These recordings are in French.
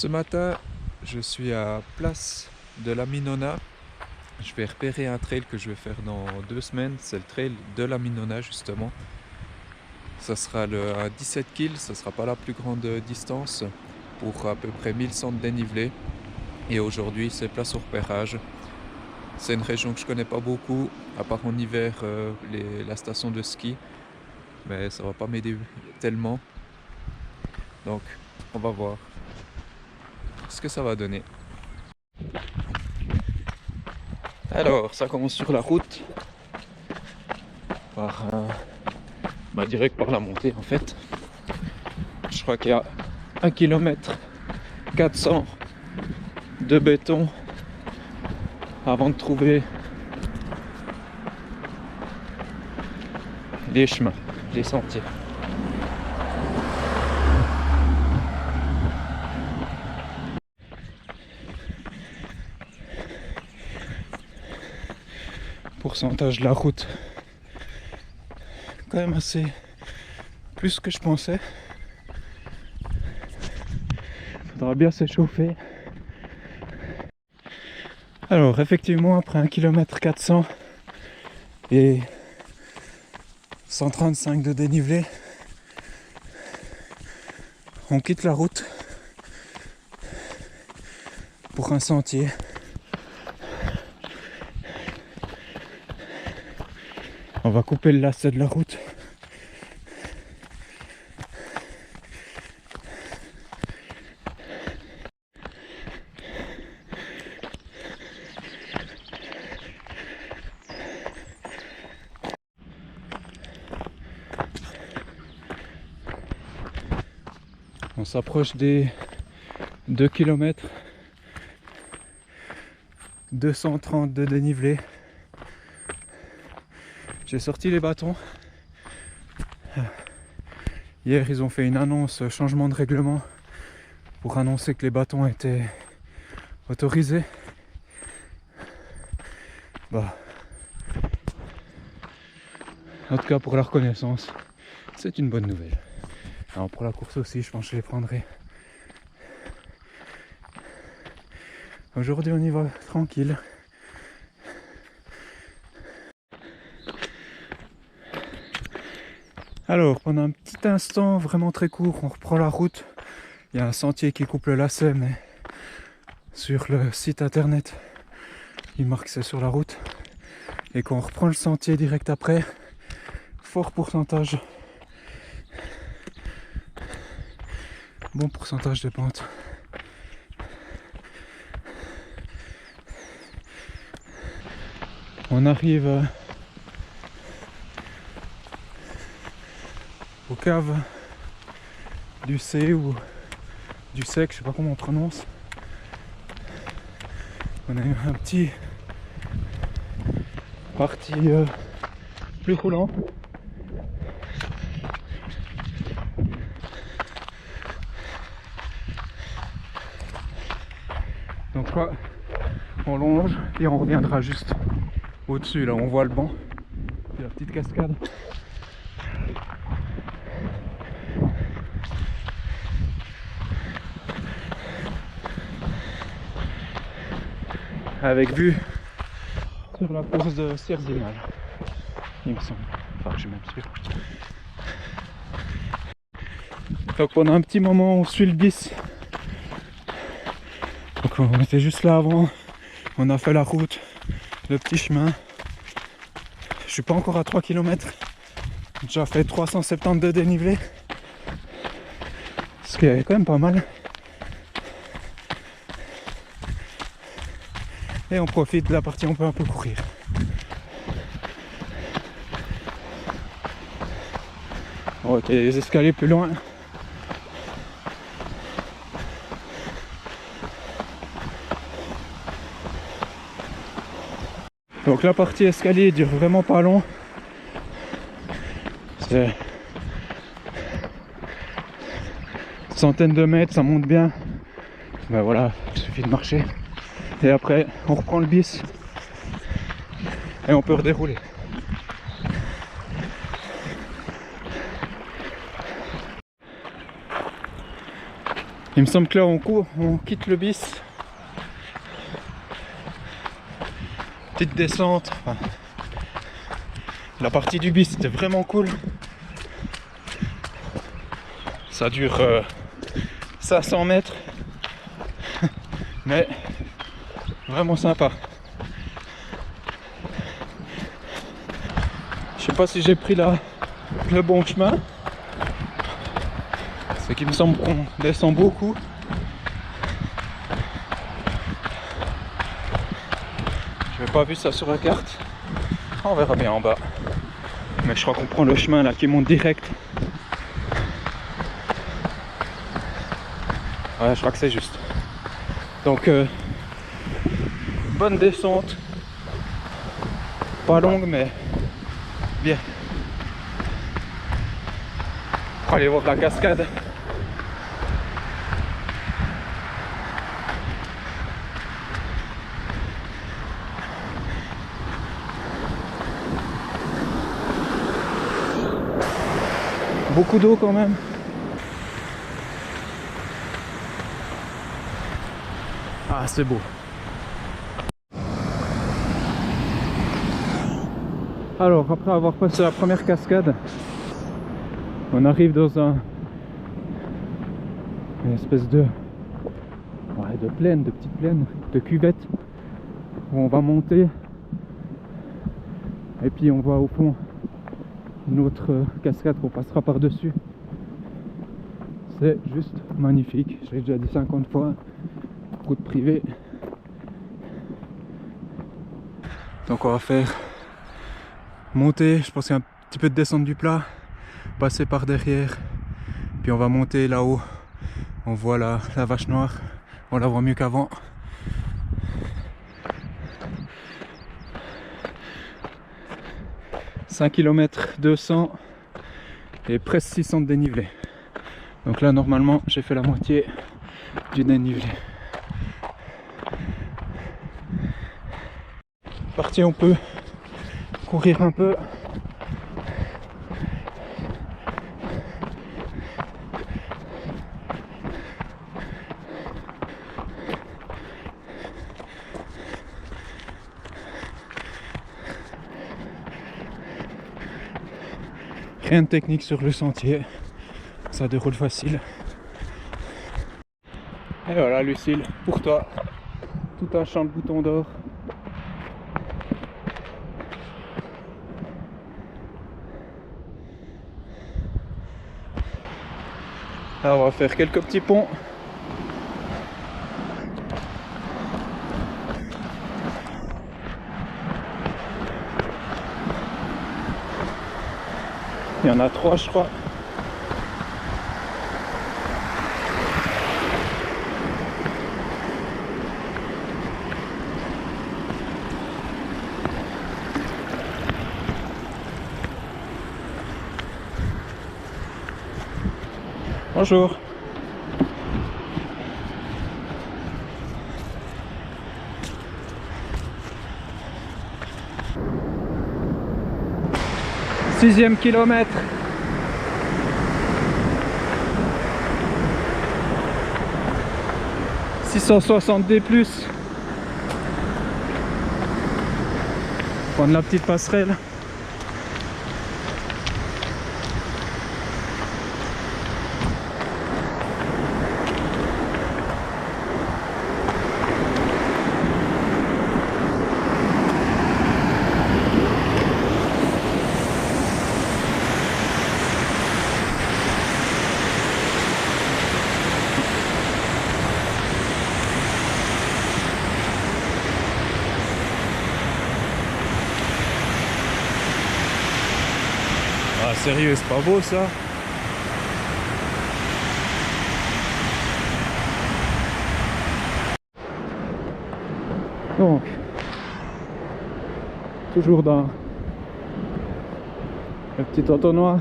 Ce matin, je suis à Place de la Minonna. Je vais repérer un trail que je vais faire dans 2 semaines. C'est le trail de la Minonna justement. Ça sera à 17 kills, ça sera pas la plus grande distance pour à peu près 1100 de dénivelé. Et aujourd'hui, c'est place au repérage. C'est une région que je connais pas beaucoup, à part en hiver la station de ski. Mais ça va pas m'aider tellement. Donc, on va voir ce que ça va donner. Alors, ça commence sur la route, direct par la montée en fait. Je crois qu'il y a 1 km 400 de béton avant de trouver les chemins, les sentiers. Pourcentage de la route quand même assez plus que je pensais. Faudra bien s'échauffer. Alors effectivement, après 1 km 400 et 135 de dénivelé, on quitte la route pour un sentier. On va couper le lacet de la route. On s'approche des 2 km 230 de dénivelé. J'ai sorti les bâtons. Hier, ils ont fait une annonce changement de règlement pour annoncer que les bâtons étaient autorisés. En tout cas, pour la reconnaissance, c'est une bonne nouvelle. Alors pour la course aussi, je pense que je les prendrai. Aujourd'hui, on y va tranquille. Alors, pendant un petit instant, vraiment très court, on reprend la route. Il y a un sentier qui coupe le lacet, mais sur le site internet, il marque que c'est sur la route. Et qu'on reprend le sentier direct après, fort pourcentage. Bon pourcentage de pente. On arrive aux caves du C ou du sec, je sais pas comment on prononce. On a eu un petit parti plus roulant. Donc là, on longe et on reviendra juste au-dessus. Là, on voit le banc. Puis la petite cascade. Avec vue sur la course de Cerzinal, il me semble. Enfin, je suis même sûr. Donc pendant un petit moment, on suit le bis. Donc on était juste là avant. On a fait la route, le petit chemin. Je suis pas encore à 3 km. J'ai déjà fait 370 de dénivelé. Ce qui est quand même pas mal. Et on profite de la partie où on peut un peu courir. Ok, les escaliers plus loin. Donc la partie escalier dure vraiment pas long. C'est centaines de mètres, ça monte bien. Ben voilà, il suffit de marcher. Et après, on reprend le bis et on peut redérouler. Il me semble que là on quitte le bis. Petite descente. Enfin, la partie du bis c'était vraiment cool. Ça dure 500 mètres. Mais vraiment sympa. Je sais pas si j'ai pris le bon chemin. C'est qu'il me semble qu'on descend beaucoup. Je n'avais pas vu ça sur la carte. On verra bien en bas. Mais je crois qu'on prend le chemin là qui monte direct. Ouais, je crois que c'est juste. Donc, bonne descente. Pas longue, mais bien. On va aller voir la cascade. Beaucoup d'eau quand même. Ah, c'est beau. Alors, après avoir passé la première cascade, on arrive dans une espèce de plaine, de petite plaine, de cuvette, où on va monter. Et puis on voit au fond une autre cascade qu'on passera par-dessus. C'est juste magnifique. Je l'ai déjà dit 50 fois. Route privée. Donc on va faire monter, je pense qu'il y a un petit peu de descente du plat, passer par derrière, puis on va monter là-haut. On voit la vache noire, on la voit mieux qu'avant. « 5 km 200 et presque 600 de dénivelé. » Donc là normalement j'ai fait la moitié du dénivelé. Parti, on peut courir un peu. Rien de technique sur le sentier, ça déroule facile. Et voilà Lucille, pour toi, tout un champ de boutons d'or. Alors on va faire quelques petits ponts. Il y en a 3 je crois. Bonjour. Sixième kilomètre. « 660 D+. Prendre la petite passerelle. Ah sérieux, c'est pas beau ça? Donc, toujours dans le petit entonnoir,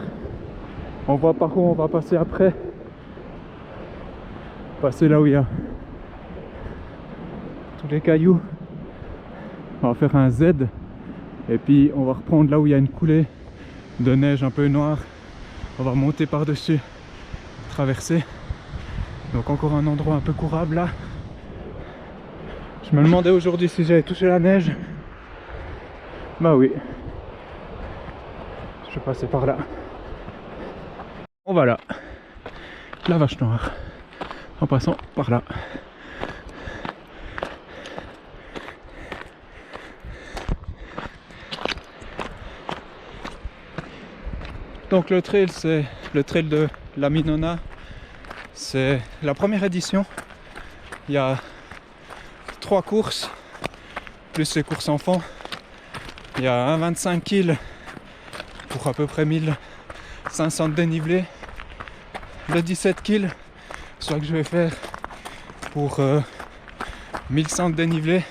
on voit par où on va passer après. Passer là où il y a tous les cailloux. On va faire un Z et puis on va reprendre là où il y a une coulée de neige un peu noire. On va remonter par dessus, traverser Donc encore un endroit un peu courable là. Je me demandais aujourd'hui si j'avais touché la neige. Bah oui. Je vais passer par là. On va là. La vache noire. En passant par là. Donc le trail, c'est le trail de la Minona. C'est la première édition. Il y a 3 courses, plus les courses enfants. Il y a un 25 kg pour à peu près 1500 de dénivelé. Le 17 kg, soit que je vais faire pour 1100 de dénivelé.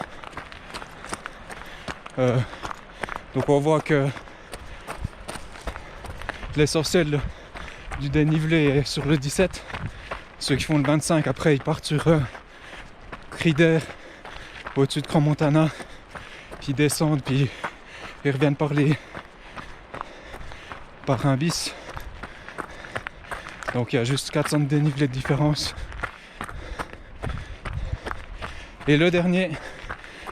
Donc on voit que l'essentiel du dénivelé est sur le 17. Ceux qui font le 25, après ils partent sur Cri d'Air, au-dessus de Grand Montana, puis ils descendent, puis ils reviennent par un bis. Donc il y a juste 400 de dénivelé de différence. Et le dernier,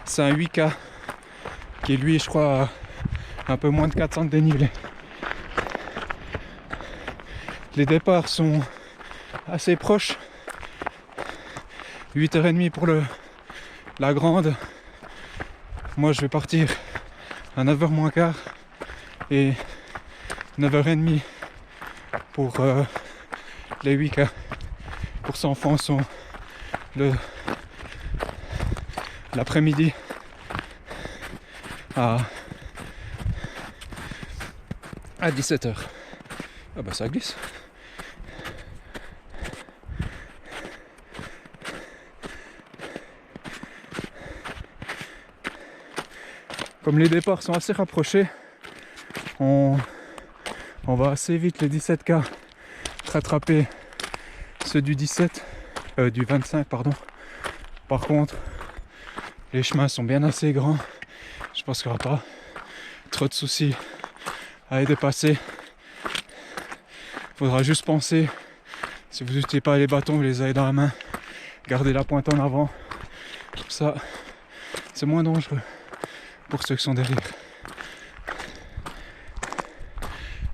c'est un 8K, qui lui, je crois, a un peu moins de 400 de dénivelé. Les départs sont assez proches. 8h30 pour la grande. Moi je vais partir à 9h moins quart et 9h30 pour les 8K. Courses enfants sont l'après-midi à 17h. Ah bah ça glisse. Comme les départs sont assez rapprochés, on va assez vite les 17K rattraper ceux du 25 pardon. Par contre, les chemins sont bien assez grands. Je pense qu'il n'y aura pas trop de soucis à les dépasser. Il faudra juste penser, si vous n'utilisez pas les bâtons, vous les avez dans la main, gardez la pointe en avant. Comme ça, c'est moins dangereux pour ceux qui sont derrière.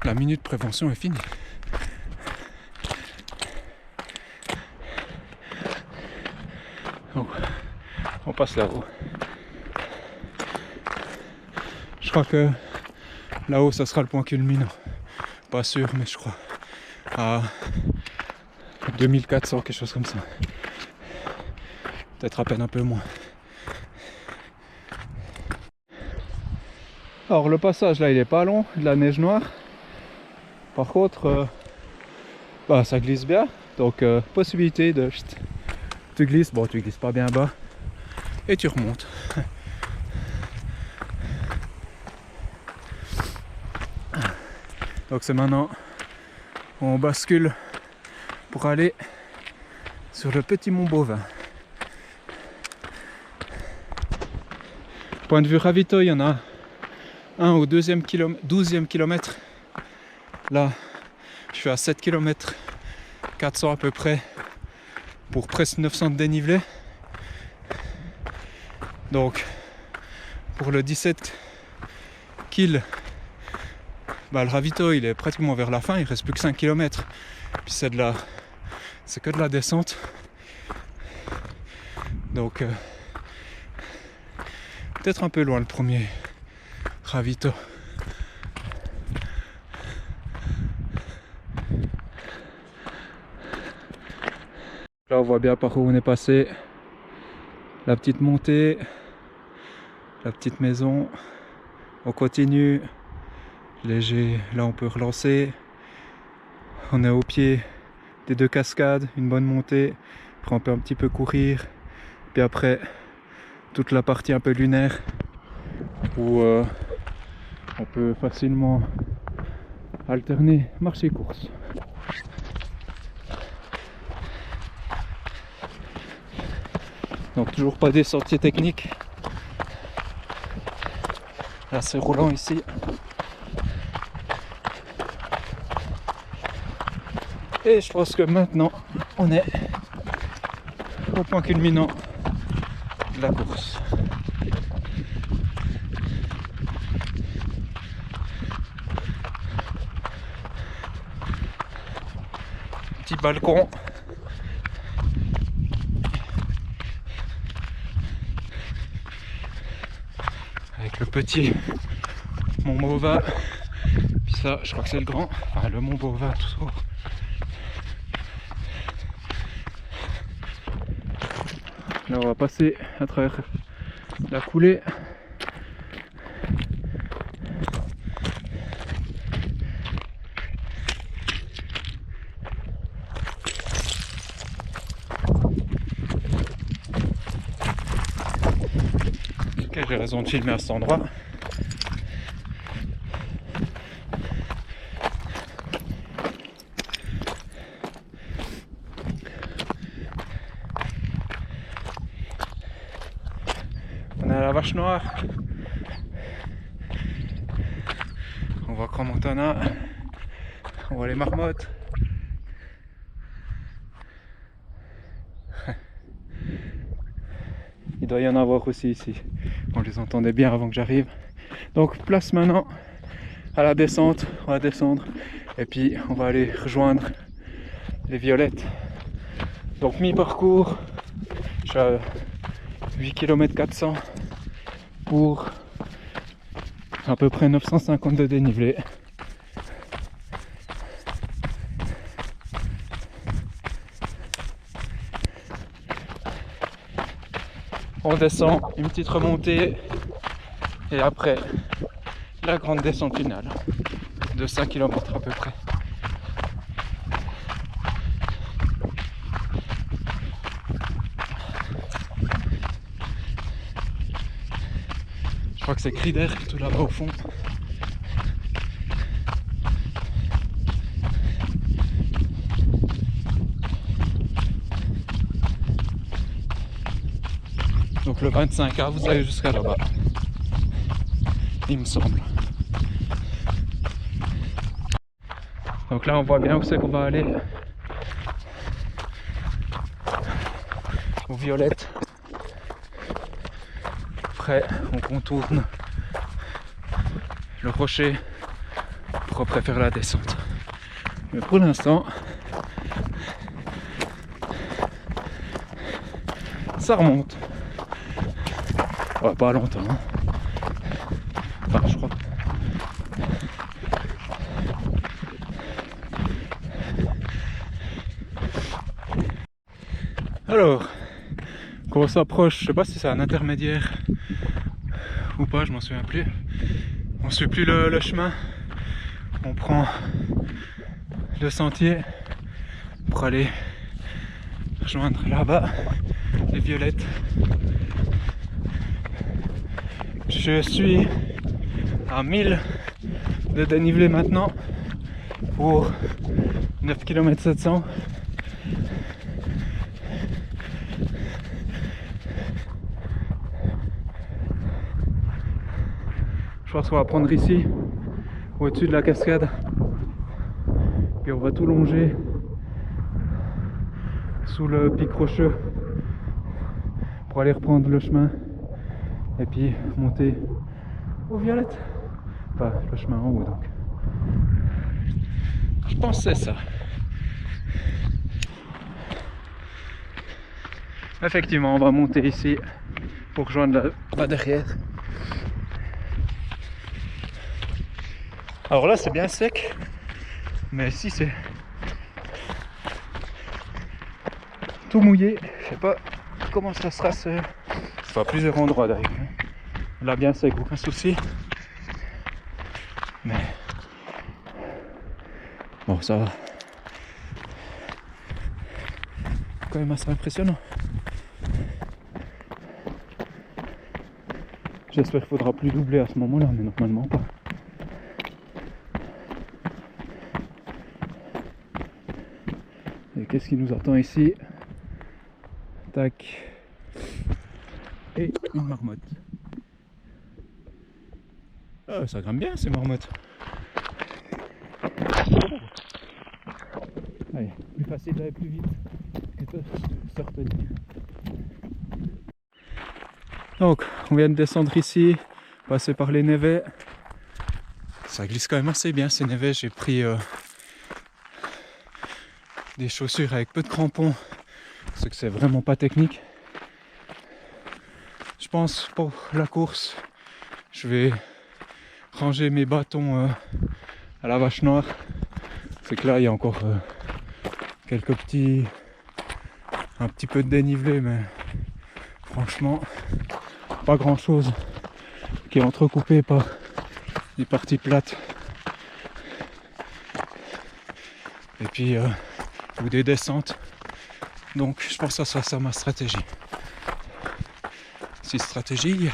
La minute prévention est finie. Donc, on passe là-haut. Je crois que là-haut, ça sera le point culminant. Pas sûr, mais je crois. À 2400, quelque chose comme ça. Peut-être à peine un peu moins. Alors le passage là il est pas long, de la neige noire. Par contre ça glisse bien. Donc possibilité de tu glisses, bon tu glisses pas bien bas et tu remontes. Donc c'est maintenant on bascule pour aller sur le petit Mont Bovin. Point de vue ravito, il y en a un au 12e kilomètre. Là, je suis à 7 km 400 à peu près pour presque 900 de dénivelé. Donc, pour le 17 kg, le ravito il est pratiquement vers la fin, il reste plus que 5 km. Puis c'est que de la descente. Donc, peut-être un peu loin le premier ravito. Là on voit bien par où on est passé. La petite montée, la petite maison. On continue. Léger, là on peut relancer. On est au pied des 2 cascades, une bonne montée. Après on peut un petit peu courir. Puis après toute la partie un peu lunaire où on peut facilement alterner marche et course. Donc toujours pas des sentiers techniques. Là c'est roulant ici. Et je pense que maintenant on est au point culminant de la course. Petit balcon. Avec le petit Mont Bova. Puis ça, je crois que c'est le grand. Enfin, le Mont Bova tout haut. Là, on va passer à travers la coulée. Ok, j'ai raison de filmer à cet endroit. On est à la Vache Noire. On voit Grand Montana. On voit les marmottes. Il doit y en avoir aussi ici. On les entendait bien avant que j'arrive. Donc place maintenant à la descente. On va descendre et puis on va aller rejoindre les violettes. Donc mi-parcours. Je suis à 8 km 400 pour à peu près 950 de dénivelé. On descend, une petite remontée et après la grande descente finale de 5 km à peu près. Je crois que c'est Crider tout là-bas au fond. Donc le 25A, vous allez jusqu'à là-bas. Il me semble. Donc là on voit bien où c'est qu'on va aller. Aux violettes. Après on contourne le rocher pour après faire la descente. Mais pour l'instant, ça remonte. Ouais, pas longtemps. Hein. Enfin, je crois. Alors, quand on s'approche, je sais pas si c'est un intermédiaire ou pas, je m'en souviens plus. On suit plus le chemin. On prend le sentier pour aller rejoindre là-bas les violettes. Je suis à 1000 de dénivelé maintenant pour 9 km 700. Je pense qu'on va prendre ici, au-dessus de la cascade, puis on va tout longer sous le pic rocheux pour aller reprendre le chemin et puis monter aux violettes. Enfin, le chemin en haut donc. Je pense que c'est ça. Effectivement, on va monter ici pour rejoindre là derrière. Alors là, c'est bien sec, mais ici c'est tout mouillé. Je sais pas comment ça sera. C'est à plusieurs endroits d'ailleurs. Là, bien sec, aucun souci. Mais bon, ça va. Quand même assez impressionnant. J'espère qu'il faudra plus doubler à ce moment-là, mais normalement pas. Et qu'est-ce qui nous attend ici? Tac. Et une marmotte. Ah, ça grimpe bien ces marmottes. Allez, plus facile d'aller plus vite que de se retenir. Donc on vient de descendre ici, passer par les névets. Ça glisse quand même assez bien ces névets. J'ai pris des chaussures avec peu de crampons, parce que c'est vraiment pas technique. Je pense pour la course, je vais ranger mes bâtons à la vache noire. C'est que là il y a encore quelques petits, un petit peu de dénivelé, mais franchement pas grand chose qui est entrecoupé par des parties plates et puis ou des descentes. Donc je pense que ça sera ça ma stratégie. Si stratégie.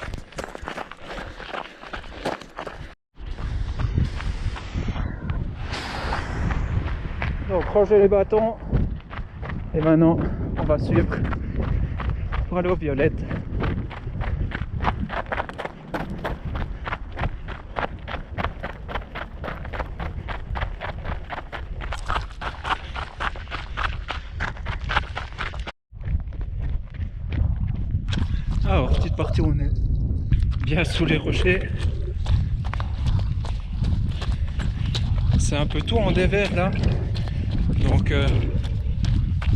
Donc ranger les bâtons et maintenant on va suivre pour aller aux violettes. Alors petite partie où on est bien sous les rochers. C'est un peu tout en dévers là, donc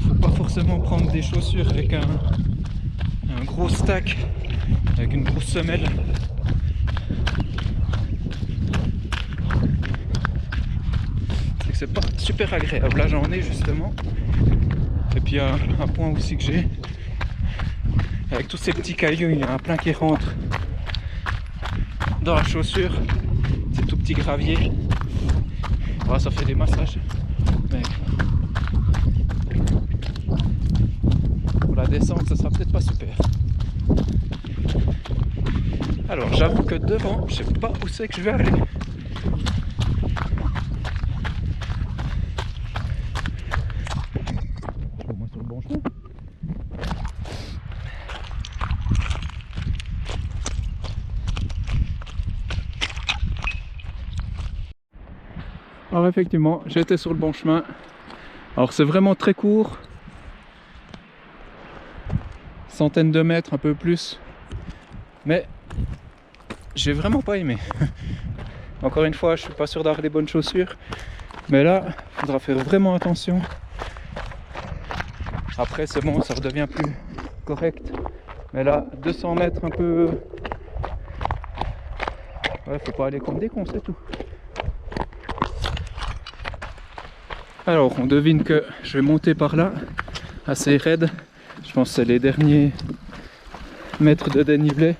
faut pas forcément prendre des chaussures avec un gros stack, avec une grosse semelle. C'est que c'est pas super agréable, là j'en ai justement. Et puis un point aussi que j'ai, avec tous ces petits cailloux, il y en a plein qui rentrent dans la chaussure, ces tout petits graviers. Oh, ça fait des massages, mais pour la descente ça sera peut-être pas super. Alors j'avoue que devant je sais pas où c'est que je vais aller. Au moins sur le bon chemin. Alors effectivement, j'étais sur le bon chemin. Alors c'est vraiment très court. Centaines de mètres, un peu plus. Mais j'ai vraiment pas aimé. Encore une fois, je suis pas sûr d'avoir les bonnes chaussures. Mais là, il faudra faire vraiment attention. Après c'est bon, ça redevient plus correct. Mais là, 200 mètres un peu... Ouais, faut pas aller comme des cons, c'est tout. Alors on devine que je vais monter par là, assez raide. Je pense que c'est les derniers mètres de dénivelé.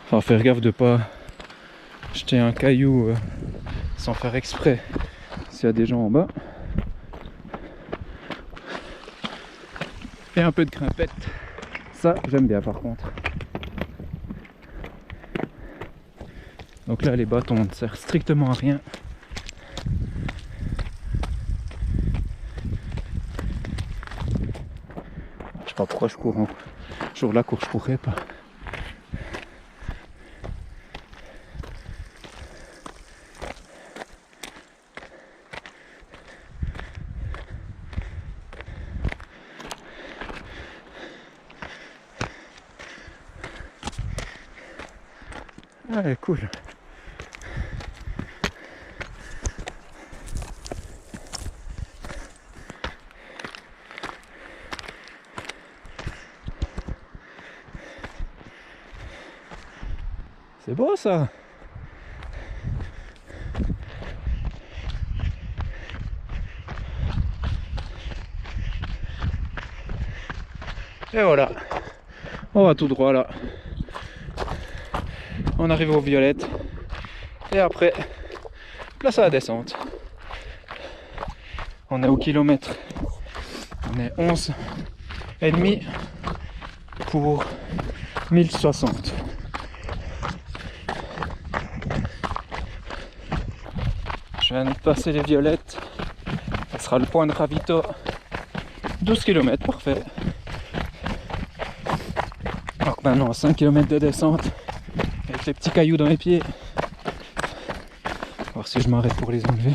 Enfin, faire gaffe de pas jeter un caillou sans faire exprès s'il y a des gens en bas. Et un peu de grimpette. Ça j'aime bien par contre. Donc là les bâtons ne servent strictement à rien. Je sais pas pourquoi je cours en jour la course, je courrais pas. Ouais, cool. C'est beau ça. Et voilà. On va tout droit là. On arrive aux violettes. Et après, place à la descente. On est au kilomètre. On est 11 et demi pour 1060. Je viens de passer les violettes. Ça sera le point de ravito. 12 km, parfait. Donc maintenant 5 km de descente avec les petits cailloux dans les pieds. On va voir si je m'arrête pour les enlever.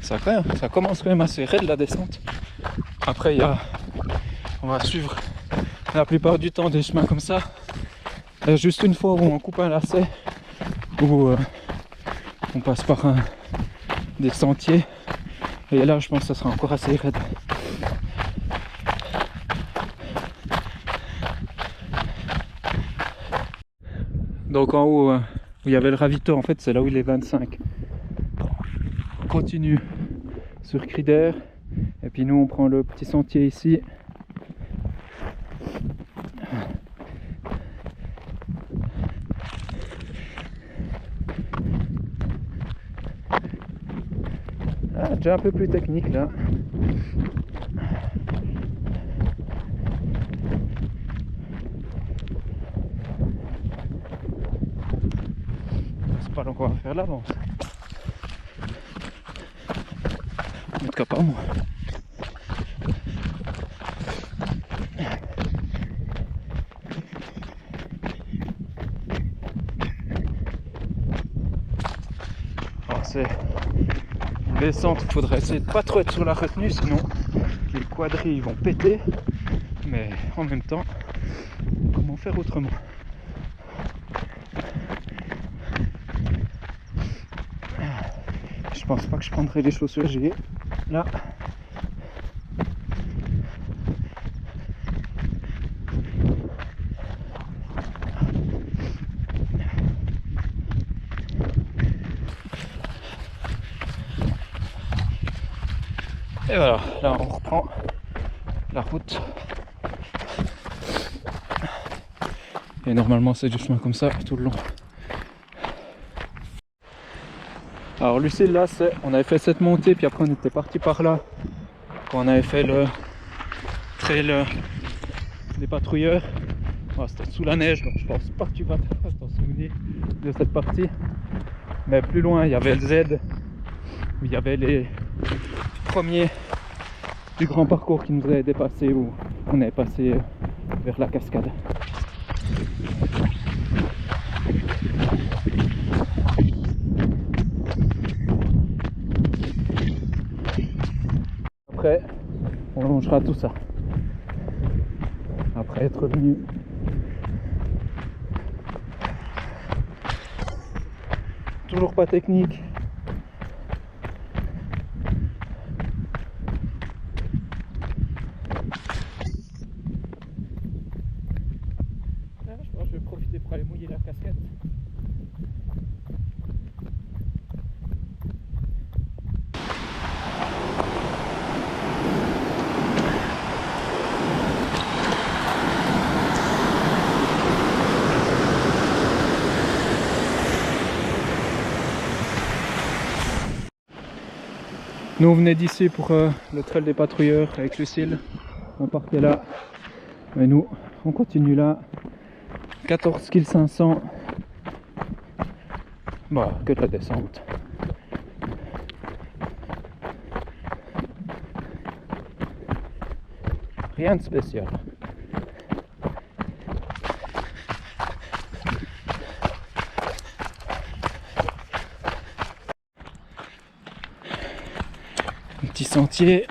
ça commence quand même assez raide la descente. Après on va suivre la plupart du temps des chemins comme ça. Il y a juste une fois où on coupe un lacet, où on passe par des sentiers. Et là je pense que ça sera encore assez raide. Donc en haut où il y avait le ravito, en fait c'est là où il est 25. On continue sur Crider et puis nous on prend le petit sentier ici. Ah, déjà un peu plus technique là. C'est pas long qu'on va faire l'avance. En tout cas pas moi. C'est une descente, il faudrait essayer de pas trop être sur la retenue, sinon les quadrilles vont péter. Mais en même temps, comment faire autrement? Je pense pas que je prendrai les chaussures G là. Et voilà, là on reprend la route. Et normalement c'est du chemin comme ça tout le long. Alors Lucille là, on avait fait cette montée puis après on était parti par là. Quand on avait fait le trail des patrouilleurs. Oh, c'était sous la neige donc je pense pas que tu vas t'en souvenir de cette partie. Mais plus loin il y avait le Z où il y avait les premiers du grand parcours qui nous avait dépassé, où on avait passé vers la cascade. Après on longera tout ça après être venu. Toujours pas technique. Je pense que je vais profiter pour aller mouiller la casquette. Nous on venait d'ici pour le trail des patrouilleurs avec Lucille. On partait là. Mais nous on continue là. 14 kills 500. Bah, que de la descente. Rien de spécial. Un petit sentier.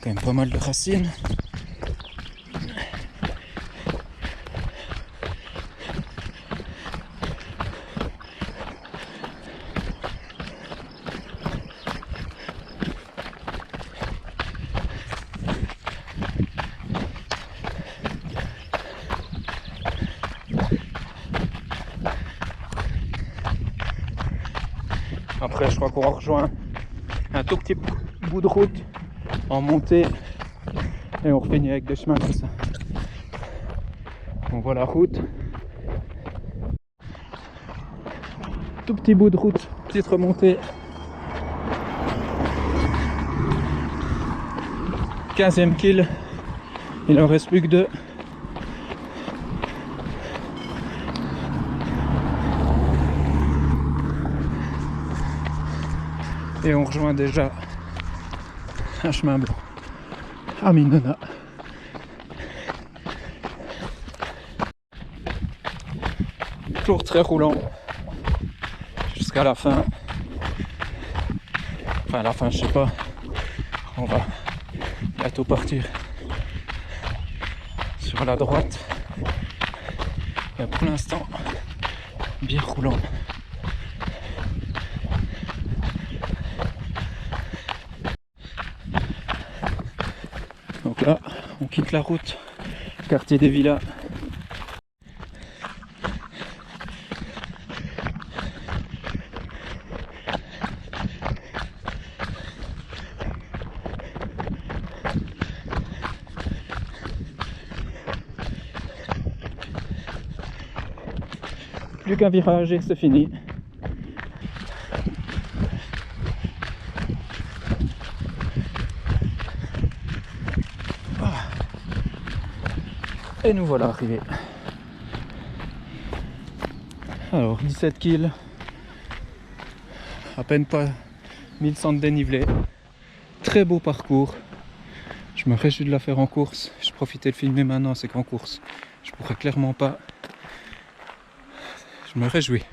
Quand même pas mal de racines. Après je crois qu'on rejoint un tout petit bout de route en montée et on finit avec des chemins comme ça. On voit la route, tout petit bout de route, petite remontée, 15e kill, il en reste plus que 2. Et on rejoint déjà un chemin blanc. à Minona. Toujours très roulant jusqu'à la fin. Enfin, à la fin, je sais pas. On va bientôt partir sur la droite. Et pour l'instant, bien roulant. Donc là, on quitte la route, quartier des villas. Plus qu'un virage et c'est fini. Et nous voilà arrivés. Alors 17 kills, à peine pas 1100 de dénivelé. Très beau parcours. Je me réjouis de la faire en course. Je profitais de filmer maintenant, c'est qu'en course je pourrais clairement pas. Je me réjouis.